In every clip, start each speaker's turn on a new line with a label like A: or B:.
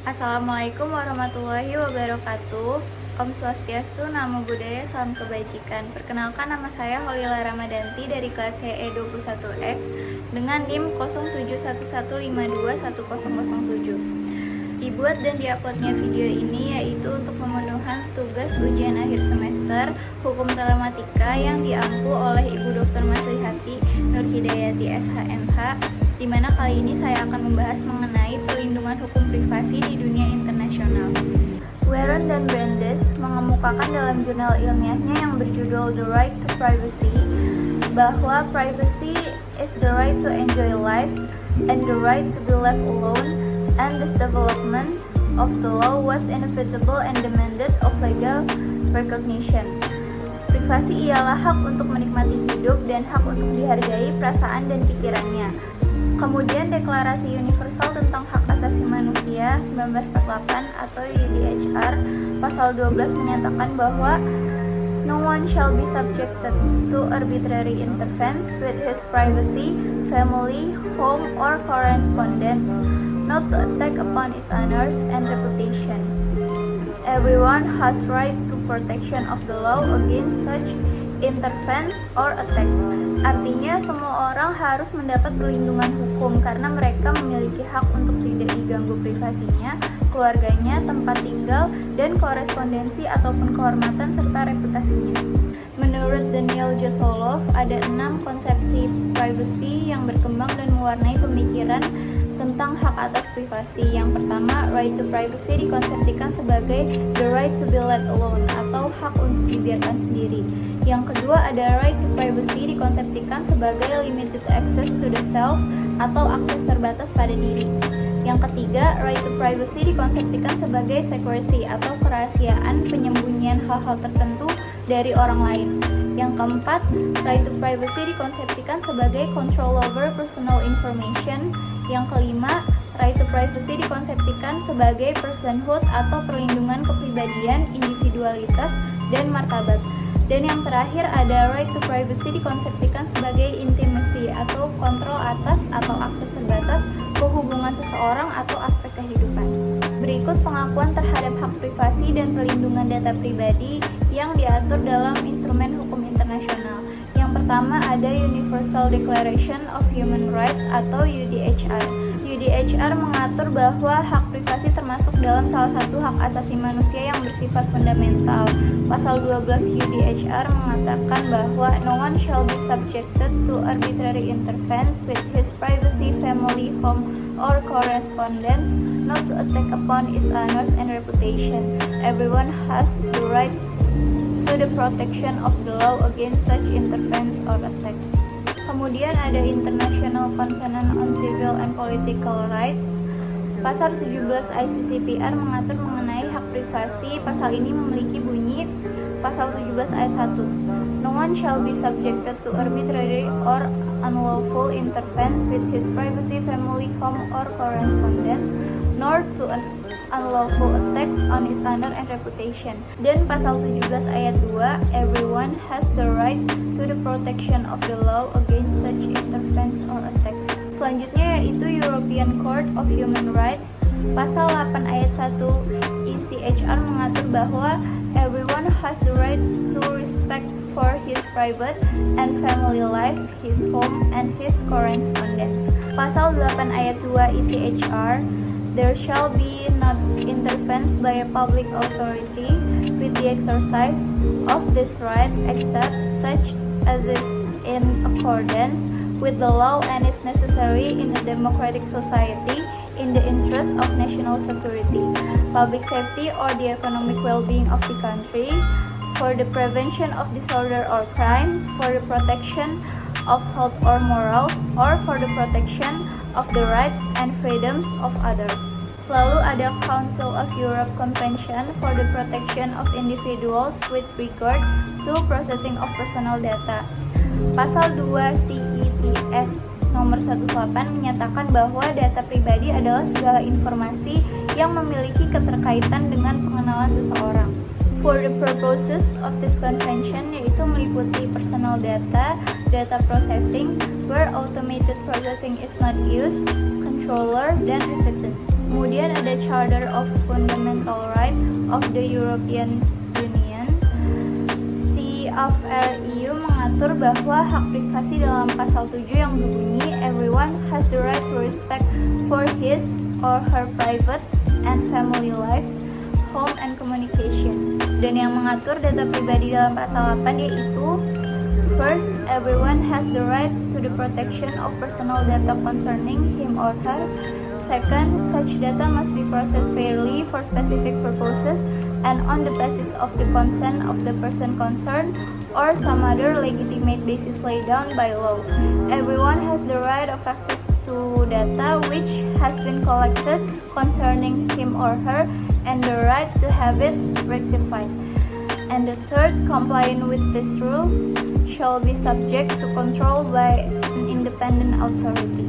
A: Assalamualaikum warahmatullahi wabarakatuh. Om Swastiastu, Namo Buddhaya, Salam Kebajikan. Perkenalkan, nama saya Holila Ramadanti dari kelas HE 21X dengan NIM 0711521007. Dibuat dan diuploadnya video ini yaitu untuk pemenuhan tugas ujian akhir semester Hukum Telematika yang diampu oleh Ibu Dr. Maslihati Nur Hidayati SHMH, di mana kali ini saya akan membahas mengenai perlindungan hukum privasi di dunia internasional. Warren dan Brandes mengemukakan dalam jurnal ilmiahnya yang berjudul The Right to Privacy bahwa privacy is the right to enjoy life and the right to be left alone, and this development of the law was inevitable and demanded of legal recognition. Privasi ialah hak untuk menikmati hidup dan hak untuk dihargai perasaan dan pikirannya. Kemudian Deklarasi Universal tentang Hak Asasi Manusia 1948 atau UDHR pasal 12 menyatakan bahwa no one shall be subjected to arbitrary interference with his privacy, family, home, or correspondence, not to attack upon his honors and reputation. Everyone has right to protection of the law against such interference or attacks. Artinya semua orang harus mendapat perlindungan hukum karena mereka memiliki hak untuk tidak diganggu privasinya, keluarganya, tempat tinggal, dan korespondensi ataupun kehormatan serta reputasinya. Menurut Daniel Josolov, ada 6 konsepsi privacy yang berkembang dan mewarnai pemikiran tentang hak atas privasi. Yang pertama, right to privacy dikonsepsikan sebagai the right to be let alone atau hak untuk dibiarkan sendiri. Yang kedua, ada right to privacy dikonsepsikan sebagai limited access to the self atau akses terbatas pada diri. Yang ketiga, right to privacy dikonsepsikan sebagai secrecy atau kerahasiaan penyembunyian hal-hal tertentu dari orang lain. Yang keempat, right to privacy dikonsepsikan sebagai control over personal information. Yang kelima, right to privacy dikonsepsikan sebagai personhood atau perlindungan kepribadian, individualitas, dan martabat. Dan yang terakhir ada right to privacy dikonsepsikan sebagai intimacy atau kontrol atas atau akses terbatas ke hubungan seseorang atau aspek kehidupan. Berikut pengakuan terhadap hak privasi dan perlindungan data pribadi yang diatur dalam instrumen hukum internasional. Yang pertama ada Universal Declaration of Human Rights atau UDHR. UDHR mengatur bahwa hak privasi termasuk dalam salah satu hak asasi manusia yang bersifat fundamental. Pasal 12 UDHR mengatakan bahwa no one shall be subjected to arbitrary interference with his privacy, family, home, or correspondence, not to attack upon his honors and reputation. Everyone has the right to the protection of the law against such interference or attacks. Kemudian ada International Covenant on Civil and Political Rights. Pasal 17 ICCPR mengatur mengenai hak privasi. Pasal ini memiliki bunyi Pasal 17 ayat 1. No one shall be subjected to arbitrary or unlawful interference with his privacy, family, home, or correspondence, nor to unlawful attacks on his honor and reputation. Dan pasal 17 ayat 2, everyone has the right to the protection of the law against such interference or attacks. Selanjutnya yaitu European Court of Human Rights. Pasal 8 ayat 1 ECHR mengatur bahwa everyone has the right to respect for his private and family life, his home, and his correspondence. Pasal 8 ayat 2 ECHR, there shall be not interference by a public authority with the exercise of this right except such as is in accordance with the law and is necessary in a democratic society in the interest of national security, public safety, or the economic well-being of the country, for the prevention of disorder or crime, for the protection of health or morals, or for the protection of the rights and freedoms of others. Lalu ada Council of Europe Convention for the Protection of Individuals with regard to processing of personal data. Pasal 2 CITES nomor 18 menyatakan bahwa data pribadi adalah segala informasi yang memiliki keterkaitan dengan pengenalan seseorang. For the purposes of this convention, yaitu meliputi personal data, data processing, where automated processing is not used, controller, dan recipient. Kemudian ada Charter of Fundamental Rights of the European Union. CFR-EU mengatur bahwa hak privasi dalam pasal 7 yang berbunyi everyone has the right to respect for his or her private and family life, home and communication. Dan yang mengatur data pribadi dalam pasal 8 yaitu first, everyone has the right to the protection of personal data concerning him or her. Second, such data must be processed fairly for specific purposes and on the basis of the consent of the person concerned or some other legitimate basis laid down by law. Everyone has the right of access to data which has been collected concerning him or her and the right to have it rectified. And the third, compliance with these rules shall be subject to control by an independent authority.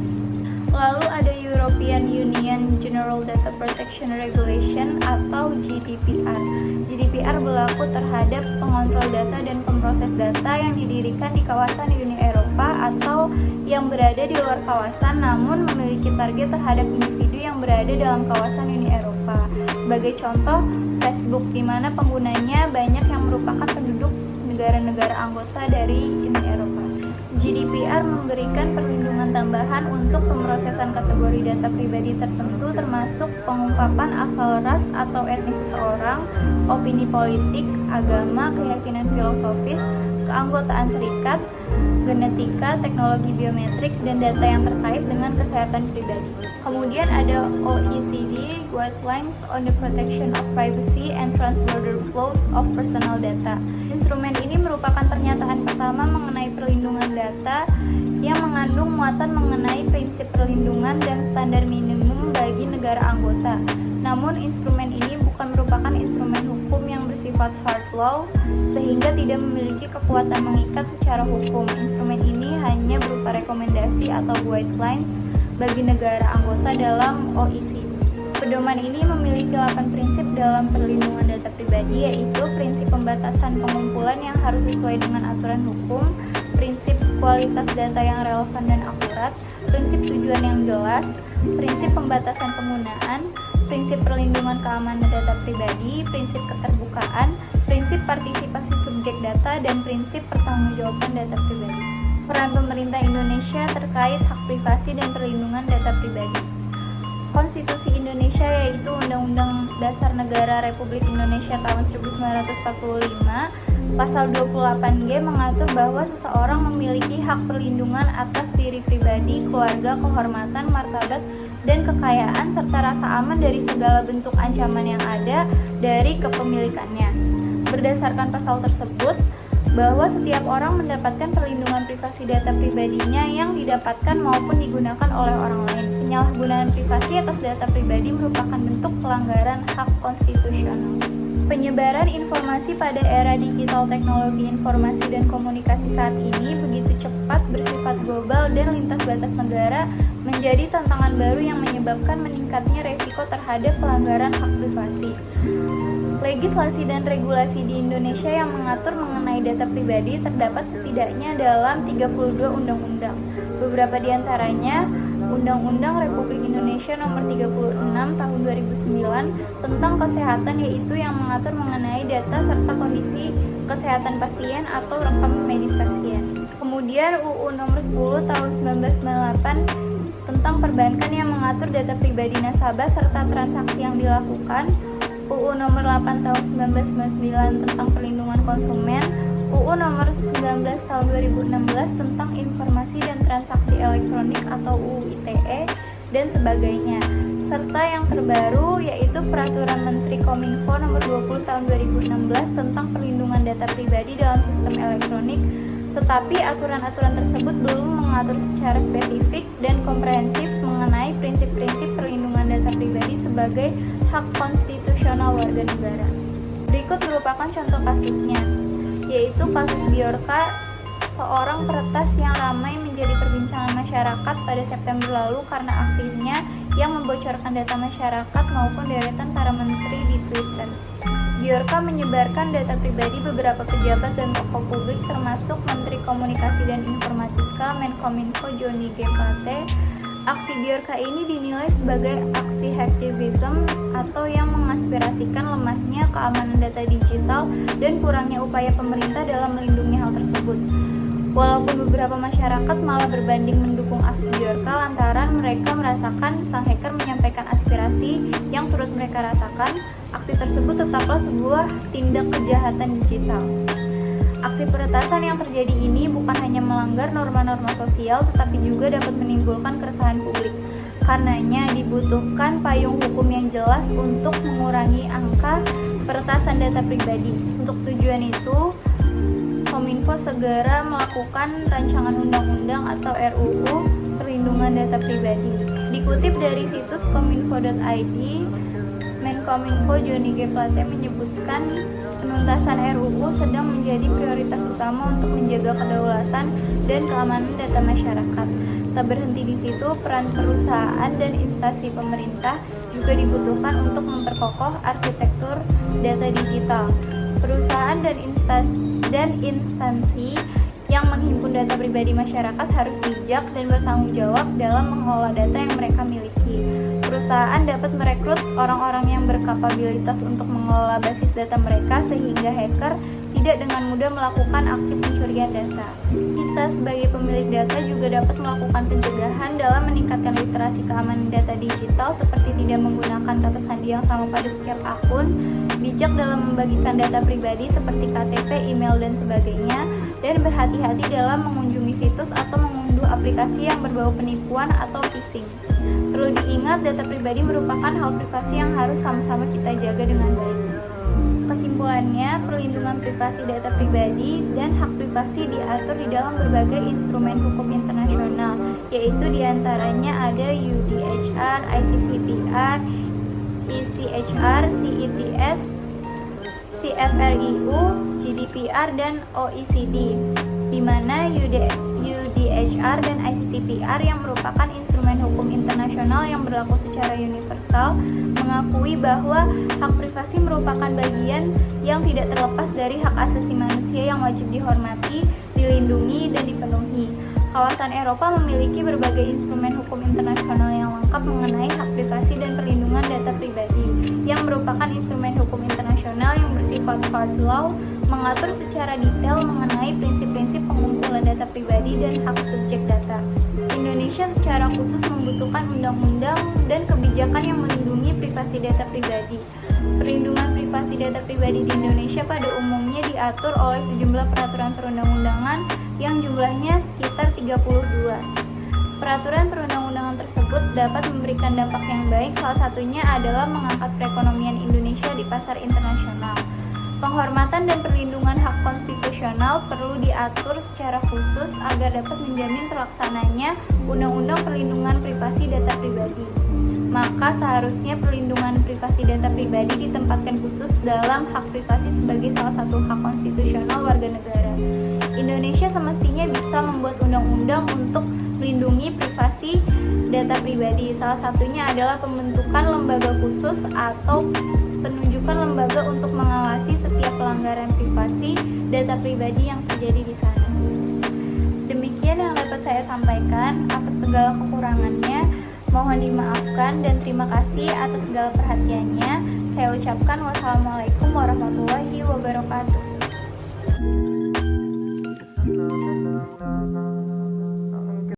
A: Lalu ada European Union General Data Protection Regulation atau GDPR. GDPR berlaku terhadap pengontrol data dan pemproses data yang didirikan di kawasan Uni Eropa atau yang berada di luar kawasan namun memiliki target terhadap individu yang berada dalam kawasan Uni Eropa. Sebagai contoh, Facebook di mana penggunanya banyak yang merupakan penduduk negara-negara anggota dari Uni Eropa. GDPR memberikan perlindungan tambahan untuk pemrosesan kategori data pribadi tertentu termasuk pengungkapan asal ras atau etnis seseorang, opini politik, agama, keyakinan filosofis, keanggotaan serikat, genetika, teknologi biometrik, dan data yang terkait dengan kesehatan pribadi. Kemudian ada OECD Guidelines on the Protection of Privacy and Transborder Flows of Personal Data. Instrumen ini merupakan pernyataan pertama mengenai perlindungan data yang mengandung muatan mengenai prinsip perlindungan dan standar minimum bagi negara anggota. Namun instrumen ini bukan merupakan instrumen hukum yang bersifat hard law sehingga tidak memiliki kekuatan mengikat secara hukum. Instrumen ini hanya berupa rekomendasi atau guidelines bagi negara anggota dalam OECD. Pedoman ini memiliki 8 prinsip dalam perlindungan data pribadi, yaitu prinsip pembatasan pengumpulan yang harus sesuai dengan aturan hukum, prinsip kualitas data yang relevan dan akurat, prinsip tujuan yang jelas, prinsip pembatasan penggunaan, prinsip perlindungan keamanan data pribadi, prinsip keterbukaan, prinsip partisipasi subjek data, dan prinsip pertanggungjawaban data pribadi. Peran pemerintah Indonesia terkait hak privasi dan perlindungan data pribadi. Konstitusi Indonesia yaitu Undang-Undang Dasar Negara Republik Indonesia tahun 1945, pasal 28G mengatur bahwa seseorang memiliki hak perlindungan atas diri pribadi, keluarga, kehormatan, martabat, dan kekayaan serta rasa aman dari segala bentuk ancaman yang ada dari kepemilikannya. Berdasarkan pasal tersebut, bahwa setiap orang mendapatkan perlindungan privasi data pribadinya yang didapatkan maupun digunakan oleh orang lain. Penyalahgunaan privasi atas data pribadi merupakan bentuk pelanggaran hak konstitusional. Penyebaran informasi pada era digital teknologi informasi dan komunikasi saat ini begitu cepat, bersifat global dan lintas batas negara menjadi tantangan baru yang menyebabkan meningkatnya resiko terhadap pelanggaran hak privasi. Legislasi dan regulasi di Indonesia yang mengatur mengenai data pribadi terdapat setidaknya dalam 32 undang-undang. Beberapa di antaranya Undang-Undang Republik Indonesia Nomor 36 Tahun 2009 tentang kesehatan, yaitu yang mengatur mengenai data serta kondisi kesehatan pasien atau rekam medis pasien. Kemudian UU Nomor 10 Tahun 1998 tentang perbankan yang mengatur data pribadi nasabah serta transaksi yang dilakukan. UU Nomor 8 Tahun 1999 tentang perlindungan konsumen, UU Nomor 19 Tahun 2016 tentang informasi dan transaksi elektronik atau UU ITE, dan sebagainya. Serta yang terbaru yaitu Peraturan Menteri Kominfo Nomor 20 Tahun 2016 tentang perlindungan data pribadi dalam sistem elektronik, tetapi aturan-aturan tersebut belum mengatur secara spesifik dan komprehensif mengenai prinsip-prinsip perlindungan data pribadi sebagai hak konstitusional warga negara. Berikut merupakan contoh kasusnya, yaitu kasus Bjorka, seorang peretas yang ramai menjadi perbincangan masyarakat pada September lalu karena aksinya yang membocorkan data masyarakat maupun deretan para menteri di Twitter. Bjorka menyebarkan data pribadi beberapa pejabat dan tokoh publik termasuk Menteri Komunikasi dan Informatika Menkominfo Johnny G. Plate, Aksi Bjorka ini dinilai sebagai aksi hacktivism atau yang mengaspirasikan lemahnya keamanan data digital dan kurangnya upaya pemerintah dalam melindungi hal tersebut. Walaupun beberapa masyarakat malah berbanding mendukung aksi Bjorka lantaran mereka merasakan sang hacker menyampaikan aspirasi yang turut mereka rasakan, aksi tersebut tetaplah sebuah tindak kejahatan digital. Aksi peretasan yang terjadi ini bukan hanya melanggar norma-norma sosial tetapi juga dapat menimbulkan keresahan publik. Karenanya dibutuhkan payung hukum yang jelas untuk mengurangi angka peretasan data pribadi. Untuk tujuan itu, Kominfo segera melakukan rancangan undang-undang atau RUU perlindungan data pribadi. Dikutip dari situs kominfo.id, Menkominfo Johnny G. Plate menyebutkan penuntasan RUU sedang menjadi prioritas utama untuk menjaga kedaulatan dan keamanan data masyarakat. Tak berhenti di situ, peran perusahaan dan instansi pemerintah juga dibutuhkan untuk memperkokoh arsitektur data digital. Perusahaan dan instansi yang menghimpun data pribadi masyarakat harus bijak dan bertanggung jawab dalam mengelola data yang mereka miliki. Perusahaan dapat merekrut orang-orang yang berkapabilitas untuk mengelola basis data mereka sehingga hacker tidak dengan mudah melakukan aksi pencurian data. Kita sebagai pemilik data juga dapat melakukan pencegahan dalam meningkatkan literasi keamanan data digital seperti tidak menggunakan kata sandi yang sama pada setiap akun, bijak dalam membagikan data pribadi seperti KTP, email, dan sebagainya, dan berhati-hati dalam mengunjungi situs atau mengunduh aplikasi yang berbau penipuan atau phishing. Perlu diingat, data pribadi merupakan hal privasi yang harus sama-sama kita jaga dengan baik. Kesimpulannya, perlindungan privasi data pribadi dan hak privasi diatur di dalam berbagai instrumen hukum internasional, yaitu diantaranya ada UDHR, ICCPR, ECHR, CITES, CFRIU, GDPR, dan OECD, di mana UDHR dan ICCPR yang merupakan instrumen hukum internasional yang berlaku secara universal mengakui bahwa hak privasi merupakan bagian yang tidak terlepas dari hak asasi manusia yang wajib dihormati, dilindungi, dan dipenuhi. Kawasan Eropa memiliki berbagai instrumen hukum internasional yang lengkap mengenai hak privasi dan perlindungan data pribadi, yang merupakan instrumen hukum internasional yang bersifat hard law, mengatur secara detail mengenai prinsip-prinsip pengumpulan data pribadi dan hak subjek data. Indonesia secara khusus membutuhkan undang-undang dan kebijakan yang melindungi privasi data pribadi. Perlindungan privasi data pribadi di Indonesia pada umumnya diatur oleh sejumlah peraturan perundang-undangan yang jumlahnya sekitar 32. Peraturan perundang-undangan tersebut dapat memberikan dampak yang baik, salah satunya adalah mengangkat perekonomian Indonesia di pasar internasional. Penghormatan dan perlindungan hak konstitusional perlu diatur secara khusus agar dapat menjamin terlaksananya Undang-Undang Perlindungan Privasi Data Pribadi. Maka seharusnya perlindungan privasi data pribadi ditempatkan khusus dalam hak privasi sebagai salah satu hak konstitusional warga negara. Indonesia semestinya bisa membuat undang-undang untuk melindungi privasi data pribadi. Salah satunya adalah pembentukan lembaga khusus atau penunjukan lembaga untuk mengawasi setiap pelanggaran privasi data pribadi yang terjadi di sana. Demikian yang dapat saya sampaikan. Atas segala kekurangannya, mohon dimaafkan dan terima kasih atas segala perhatiannya. Saya ucapkan wassalamualaikum warahmatullahi wabarakatuh.